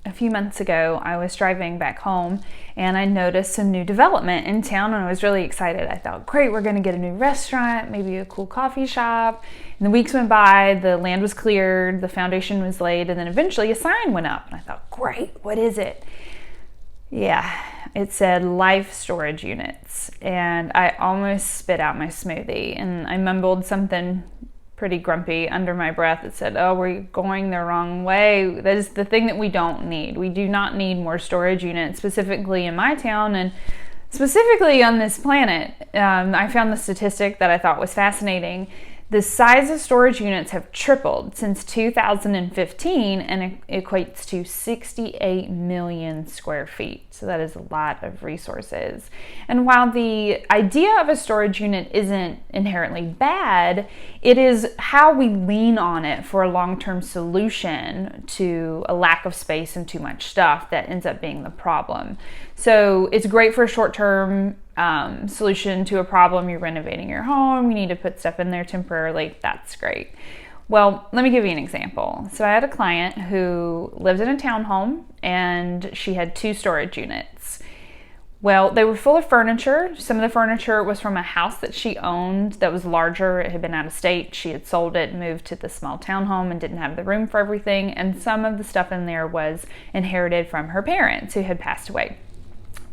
a few months ago, I was driving back home and I noticed some new development in town and I was really excited. I thought, great, we're gonna get a new restaurant, maybe a cool coffee shop. And the weeks went by, the land was cleared, the foundation was laid, and then eventually a sign went up. And I thought, great, what is it? Yeah, it said life storage units. And I almost spit out my smoothie and I mumbled something pretty grumpy under my breath. It said, oh, we're going the wrong way. That is the thing that we don't need. We do not need more storage units, specifically in my town and specifically on this planet. I found the statistic that I thought was fascinating. The size of storage units have tripled since 2015 and it equates to 68 million square feet. So that is a lot of resources. And while the idea of a storage unit isn't inherently bad, it is how we lean on it for a long-term solution to a lack of space and too much stuff that ends up being the problem. So it's great for a short-term solution to a problem. You're renovating your home, you need to put stuff in there temporarily, that's great. Well, let me give you an example. So I had a client who lived in a townhome and she had 2 storage units. Well, they were full of furniture. Some of the furniture was from a house that she owned that was larger. It had been out of state. She had sold it, moved to the small townhome and didn't have the room for everything. And some of the stuff in there was inherited from her parents who had passed away.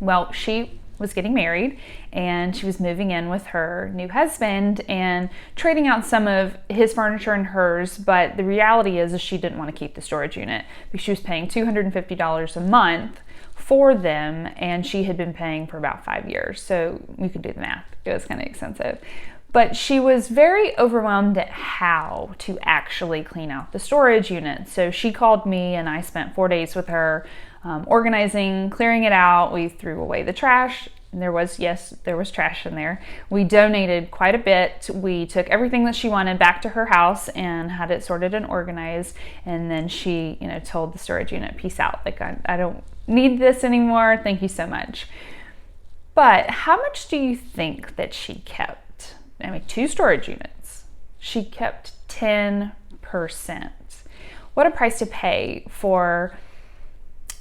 Well, she was getting married and she was moving in with her new husband and trading out some of his furniture and hers, but the reality is she didn't want to keep the storage unit because she was paying $250 a month for them and she had been paying for about 5 years. So you could do the math. It was kind of expensive. But she was very overwhelmed at how to actually clean out the storage unit. So she called me and I spent 4 days with her organizing, clearing it out. We threw away the trash. There was trash in there. We donated quite a bit. We took everything that she wanted back to her house and had it sorted and organized. And then she, told the storage unit, peace out. Like, I don't need this anymore. Thank you so much. But how much do you think that she kept? 2 storage units. She kept 10%. What a price to pay for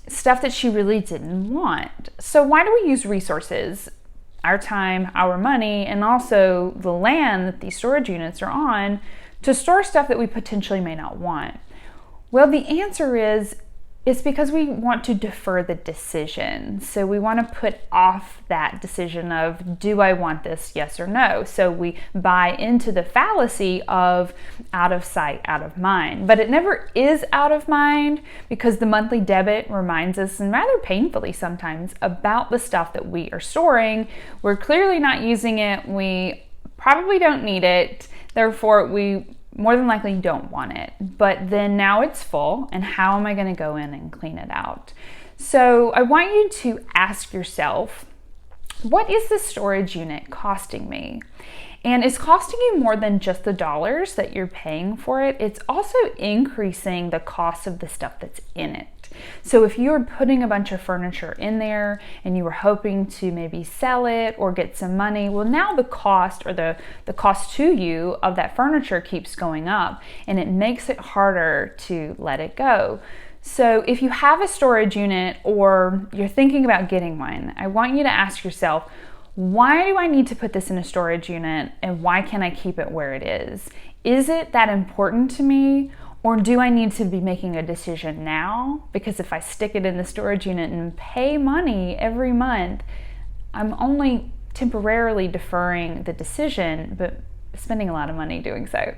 stuff that she really didn't want. So why do we use resources, our time, our money, and also the land that these storage units are on to store stuff that we potentially may not want? Well, the answer is it's because we want to defer the decision. So we want to put off that decision of, do I want this, yes or no? So we buy into the fallacy of out of sight, out of mind. But it never is out of mind because the monthly debit reminds us, and rather painfully sometimes, about the stuff that we are storing. We're clearly not using it. We probably don't need it. Therefore, we more than likely don't want it, but then now it's full, and how am I going to go in and clean it out? So I want you to ask yourself, what is the storage unit costing me? And it's costing you more than just the dollars that you're paying for it. It's also increasing the cost of the stuff that's in it. So if you're putting a bunch of furniture in there and you were hoping to maybe sell it or get some money, well, now the cost or the cost to you of that furniture keeps going up and it makes it harder to let it go. So if you have a storage unit or you're thinking about getting one, I want you to ask yourself, why do I need to put this in a storage unit and why can't I keep it where it is? Is it that important to me? Or do I need to be making a decision now? Because if I stick it in the storage unit and pay money every month, I'm only temporarily deferring the decision, but spending a lot of money doing so.